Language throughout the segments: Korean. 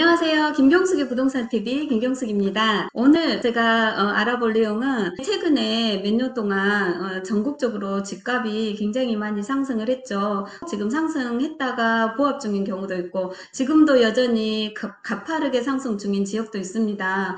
안녕하세요. 김경숙의 부동산TV 김경숙입니다. 오늘 제가 알아볼 내용은 최근에 몇 년 동안 전국적으로 집값이 굉장히 많이 상승을 했죠. 지금 상승했다가 보합 중인 경우도 있고 지금도 여전히 가파르게 상승 중인 지역도 있습니다.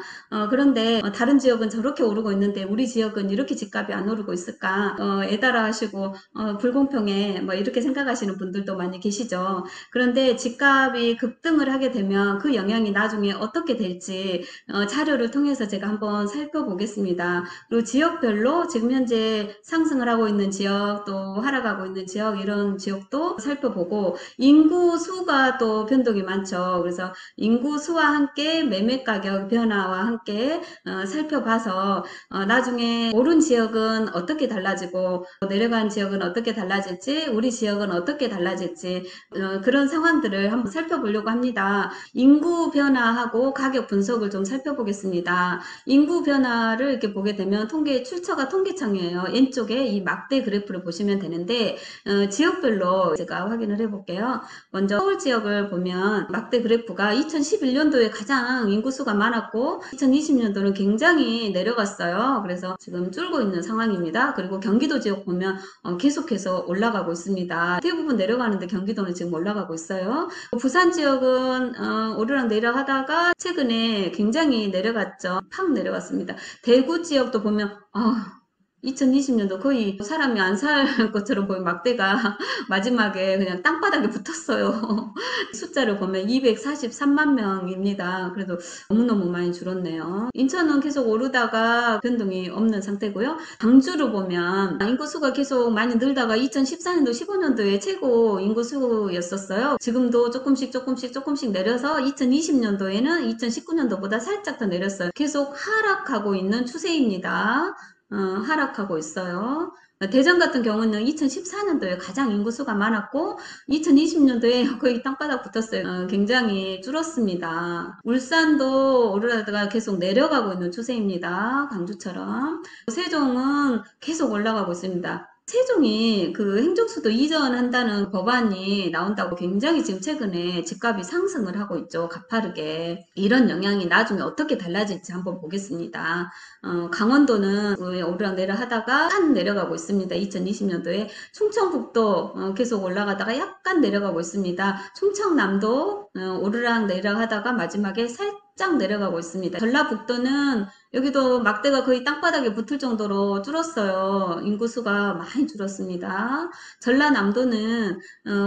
그런데 다른 지역은 저렇게 오르고 있는데 우리 지역은 이렇게 집값이 안 오르고 있을까? 애달아 하시고 불공평해 뭐 이렇게 생각하시는 분들도 많이 계시죠. 그런데 집값이 급등을 하게 되면 그 영향이 나중에 어떻게 될지 자료를 통해서 제가 한번 살펴보겠습니다. 그리고 지역별로 지금 현재 상승을 하고 있는 지역 또 하락하고 있는 지역 이런 지역도 살펴보고 인구 수가 또 변동이 많죠. 그래서 인구 수와 함께 매매 가격 변화와 함께 살펴봐서 나중에 오른 지역은 어떻게 달라지고 내려간 지역은 어떻게 달라질지 우리 지역은 어떻게 달라질지 그런 상황들을 한번 살펴보려고 합니다. 인구 변화하고 가격 분석을 좀 살펴보겠습니다. 인구 변화를 이렇게 보게 되면 출처가 통계청이에요. 왼쪽에 이 막대 그래프를 보시면 되는데 지역별로 제가 확인을 해볼게요. 먼저 서울 지역을 보면 막대 그래프가 2011년도에 가장 인구수가 많았고 2020년도는 굉장히 내려갔어요. 그래서 지금 줄고 있는 상황입니다. 그리고 경기도 지역 보면 계속해서 올라가고 있습니다. 대부분 내려가는데 경기도는 지금 올라가고 있어요. 부산 지역은 오르락 내리락 하다가 최근에 굉장히 내려갔죠. 팍 내려갔습니다. 대구 지역도 보면 2020년도 거의 사람이 안 살 것처럼 보이는 막대가 마지막에 그냥 땅바닥에 붙었어요. 숫자를 보면 243만 명입니다. 그래도 너무너무 많이 줄었네요. 인천은 계속 오르다가 변동이 없는 상태고요. 광주를 보면 인구수가 계속 많이 늘다가 2014년도 15년도에 최고 인구수였었어요. 지금도 조금씩 내려서 2020년도에는 2019년도보다 살짝 더 내렸어요. 계속 하락하고 있는 추세입니다. 하락하고 있어요. 대전 같은 경우는 2014년도에 가장 인구수가 많았고 2020년도에 거의 땅바닥 붙었어요. 굉장히 줄었습니다. 울산도 오르다가 계속 내려가고 있는 추세입니다. 광주처럼. 세종은 계속 올라가고 있습니다. 세종이 그 행정수도 이전한다는 법안이 나온다고 굉장히 지금 최근에 집값이 상승을 하고 있죠. 가파르게. 이런 영향이 나중에 어떻게 달라질지 한번 보겠습니다. 강원도는 오르락 내리락 하다가 약간 내려가고 있습니다. 2020년도에 충청북도 계속 올라가다가 약간 내려가고 있습니다. 충청남도 오르락 내리락 하다가 마지막에 살짝 내려가고 있습니다. 전라북도는 여기도 막대가 거의 땅바닥에 붙을 정도로 줄었어요. 인구수가 많이 줄었습니다. 전라남도는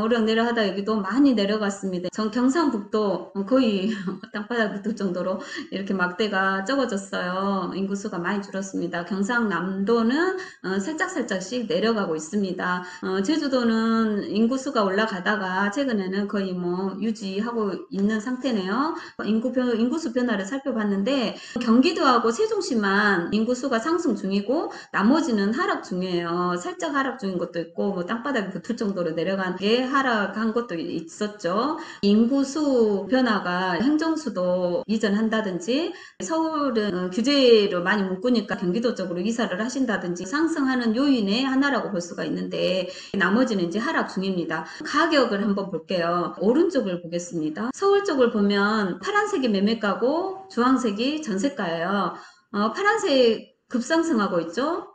오르락내리락 하다 여기도 많이 내려갔습니다. 경상북도 거의 땅바닥에 붙을 정도로 이렇게 막대가 적어졌어요. 인구수가 많이 줄었습니다. 경상남도는 살짝씩 내려가고 있습니다. 제주도는 인구수가 올라가다가 최근에는 거의 뭐 유지하고 있는 상태네요. 인구수 변화를 살펴봤는데 경기도하고 세종시만 인구수가 상승 중이고 나머지는 하락 중이에요. 살짝 하락 중인 것도 있고 뭐 땅바닥에 붙을 정도로 내려간 게 하락한 것도 있었죠. 인구수 변화가 행정수도 이전한다든지 서울은 규제로 많이 묶으니까 경기도 쪽으로 이사를 하신다든지 상승하는 요인의 하나라고 볼 수가 있는데 나머지는 이제 하락 중입니다. 가격을 한번 볼게요. 오른쪽을 보겠습니다. 서울 쪽을 보면 파란색이 매매가고 주황색이 전세가예요. 파란색 급상승하고 있죠.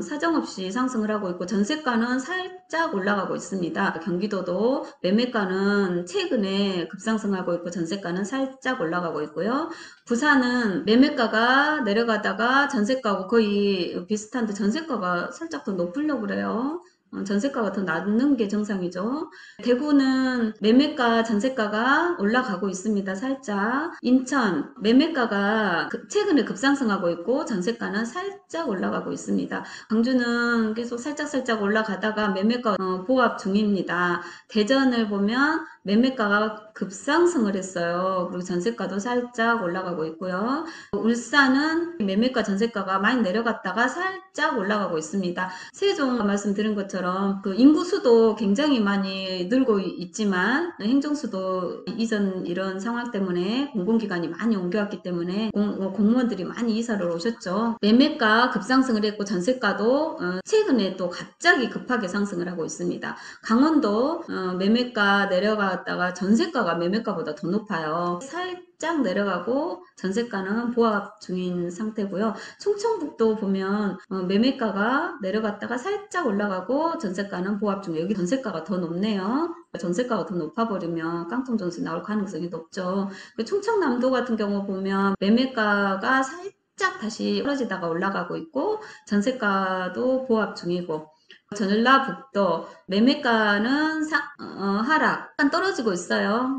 사정없이 상승을 하고 있고 전세가는 살짝 올라가고 있습니다. 경기도도 매매가는 최근에 급상승하고 있고 전세가는 살짝 올라가고 있고요. 부산은 매매가가 내려가다가 전세가하고 거의 비슷한데 전세가가 살짝 더 높으려고 그래요. 전세가가 더 낮는 게 정상이죠. 대구는 매매가, 전세가가 올라가고 있습니다. 살짝. 인천 매매가가 최근에 급상승하고 있고 전세가는 살짝 올라가고 있습니다. 광주는 계속 살짝 올라가다가 매매가 보합 중입니다. 대전을 보면 매매가가 급상승을 했어요. 그리고 전세가도 살짝 올라가고 있고요. 울산은 매매가, 전세가가 많이 내려갔다가 살짝 올라가고 있습니다. 세종 말씀드린 것처럼 그 인구수도 굉장히 많이 늘고 있지만 행정수도 이전 이런 상황 때문에 공공기관이 많이 옮겨왔기 때문에 공무원들이 많이 이사를 오셨죠. 매매가 급상승을 했고 전세가도 최근에 또 갑자기 급하게 상승을 하고 있습니다. 강원도 매매가 내려가 올라갔다가 전세가가 매매가보다 더 높아요. 살짝 내려가고 전세가는 보합 중인 상태고요. 충청북도 보면 매매가가 내려갔다가 살짝 올라가고 전세가는 보합 중이에요. 여기 전세가가 더 높네요. 전세가가 더 높아버리면 깡통전세 나올 가능성이 높죠. 충청남도 같은 경우 보면 매매가가 살짝 다시 떨어지다가 올라가고 있고 전세가도 보합 중이고, 전라북도 매매가는 하락, 약간 떨어지고 있어요.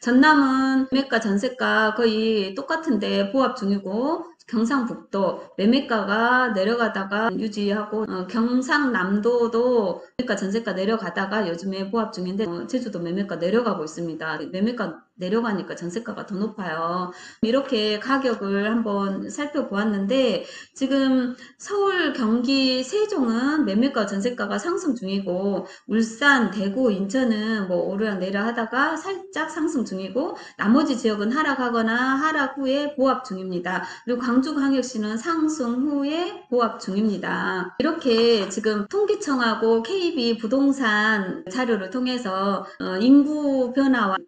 전남은 매매가 전세가 거의 똑같은데 보합 중이고, 경상북도 매매가가 내려가다가 유지하고, 경상남도도 매매가 전세가 내려가다가 요즘에 보합 중인데, 제주도 매매가 내려가고 있습니다. 매매가 내려가니까 전세가가 더 높아요. 이렇게 가격을 한번 살펴보았는데, 지금 서울, 경기, 세종은 매매가 전세가가 상승 중이고, 울산, 대구, 인천은 뭐 오르락내리락 하다가 살짝 상승 중이고, 나머지 지역은 하락하거나 하락 후에 보합 중입니다. 그리고 광주광역시는 상승 후에 보합 중입니다. 이렇게 지금 통계청하고 KB 부동산 자료를 통해서 인구 변화와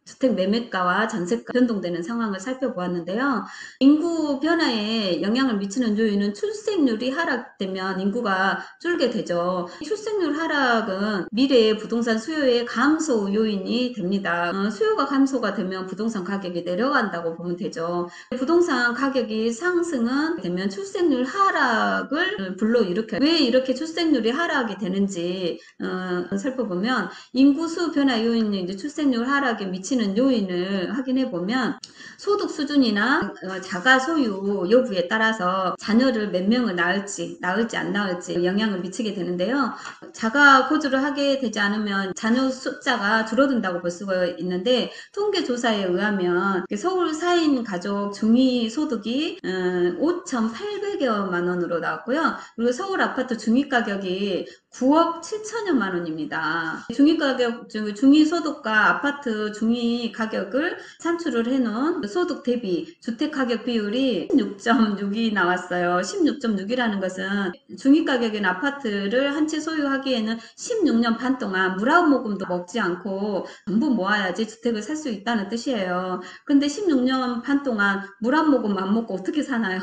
주택 매매가와 전세가 변동되는 상황을 살펴보았는데요. 인구 변화에 영향을 미치는 요인은 출생률이 하락되면 인구가 줄게 되죠. 출생률 하락은 미래의 부동산 수요의 감소 요인이 됩니다. 수요가 감소가 되면 부동산 가격이 내려간다고 보면 되죠. 부동산 가격이 상승은 되면 출생률 하락을 불러일으켜요. 왜 이렇게 출생률이 하락이 되는지 살펴보면, 인구수 변화 요인이 이제 출생률 하락에 미치는 요인을 확인해 보면, 소득 수준이나 자가 소유 여부에 따라서 자녀를 몇 명을 낳을지 안 낳을지 영향을 미치게 되는데요. 자가 거주를 하게 되지 않으면 자녀 숫자가 줄어든다고 볼 수가 있는데, 통계조사에 의하면 서울 4인 가족 중위 소득이 5,800여만 원으로 나왔고요. 그리고 서울 아파트 중위가격이 9억 7천여만 원입니다. 중위가격, 중위소득과 아파트 중위가격을 산출을 해놓은 소득 대비 주택가격 비율이 16.6이 나왔어요. 16.6이라는 것은 중위가격인 아파트를 한 채 소유하기에는 16년 반 동안 물아모금도 먹지 않고 전부 모아야지 주택을 살 수 있다는 뜻이에요. 근데 16년 반 동안 물아모금 안 먹고 어떻게 사나요?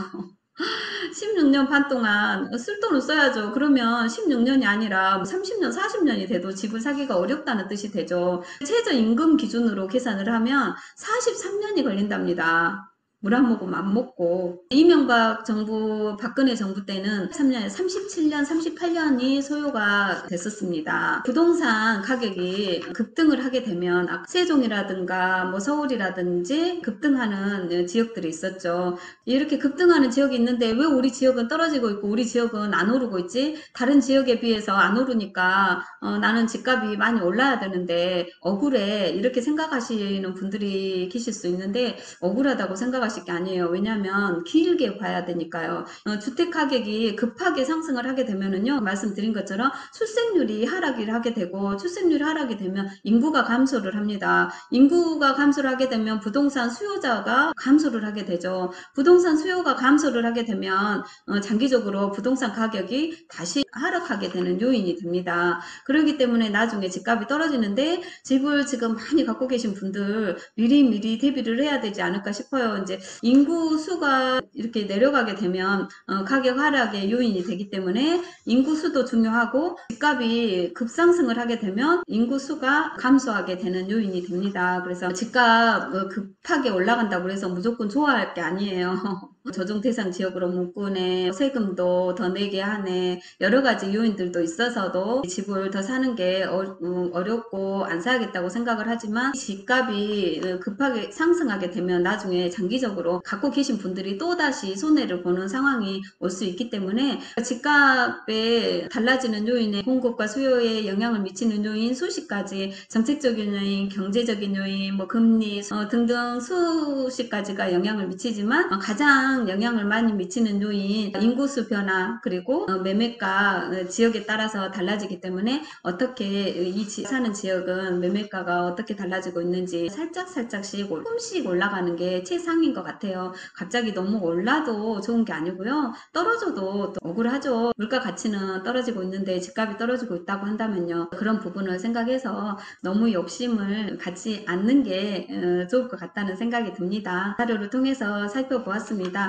16년 반 동안 쓸 돈을 써야죠. 그러면 16년이 아니라 30년, 40년이 돼도 집을 사기가 어렵다는 뜻이 되죠. 최저임금 기준으로 계산을 하면 43년이 걸린답니다. 물 한 모금 안 먹고. 이명박 정부, 박근혜 정부 때는 37년, 38년이 소요가 됐었습니다. 부동산 가격이 급등을 하게 되면 세종이라든가 뭐 서울이라든지 급등하는 지역들이 있었죠. 이렇게 급등하는 지역이 있는데 왜 우리 지역은 떨어지고 있고 우리 지역은 안 오르고 있지? 다른 지역에 비해서 안 오르니까 나는 집값이 많이 올라야 되는데 억울해, 이렇게 생각하시는 분들이 계실 수 있는데, 억울하다고 생각하실 게 아니에요. 왜냐하면 길게 봐야 되니까요. 주택 가격이 급하게 상승을 하게 되면은요, 말씀드린 것처럼 출생률이 하락을 하게 되고, 출생률이 하락이 되면 인구가 감소를 합니다. 인구가 감소를 하게 되면 부동산 수요자가 감소를 하게 되죠. 부동산 수요가 감소를 하게 되면 장기적으로 부동산 가격이 다시 하락하게 되는 요인이 됩니다. 그렇기 때문에 나중에 집값이 떨어지는데, 집을 지금 많이 갖고 계신 분들 미리 대비를 해야 되지 않을까 싶어요. 이제 인구 수가 이렇게 내려가게 되면 가격 하락의 요인이 되기 때문에 인구 수도 중요하고, 집값이 급상승을 하게 되면 인구 수가 감소하게 되는 요인이 됩니다. 그래서 집값 급하게 올라간다고 해서 무조건 좋아할 게 아니에요. 조정 대상 지역으로 묶으네, 세금도 더 내게 하네, 여러 가지 요인들도 있어서도 집을 더 사는 게 어렵고 안 사야겠다고 생각을 하지만, 집값이 급하게 상승하게 되면 나중에 장기적으로 갖고 계신 분들이 또다시 손해를 보는 상황이 올 수 있기 때문에, 집값에 달라지는 요인에 공급과 수요에 영향을 미치는 요인 수십 가지, 정책적인 요인, 경제적인 요인, 뭐 금리 등등 수십 가지가 영향을 미치지만, 가장 가장 영향을 많이 미치는 요인 인구수 변화 그리고 매매가 지역에 따라서 달라지기 때문에 어떻게 이 사는 지역은 매매가가 어떻게 달라지고 있는지 살짝씩 조금씩 올라가는 게 최상인 것 같아요. 갑자기 너무 올라도 좋은 게 아니고요. 떨어져도 또 억울하죠. 물가 가치는 떨어지고 있는데 집값이 떨어지고 있다고 한다면요. 그런 부분을 생각해서 너무 욕심을 갖지 않는 게 좋을 것 같다는 생각이 듭니다. 자료를 통해서 살펴보았습니다.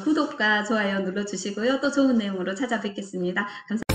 구독과 좋아요 눌러주시고요. 또 좋은 내용으로 찾아뵙겠습니다. 감사합니다.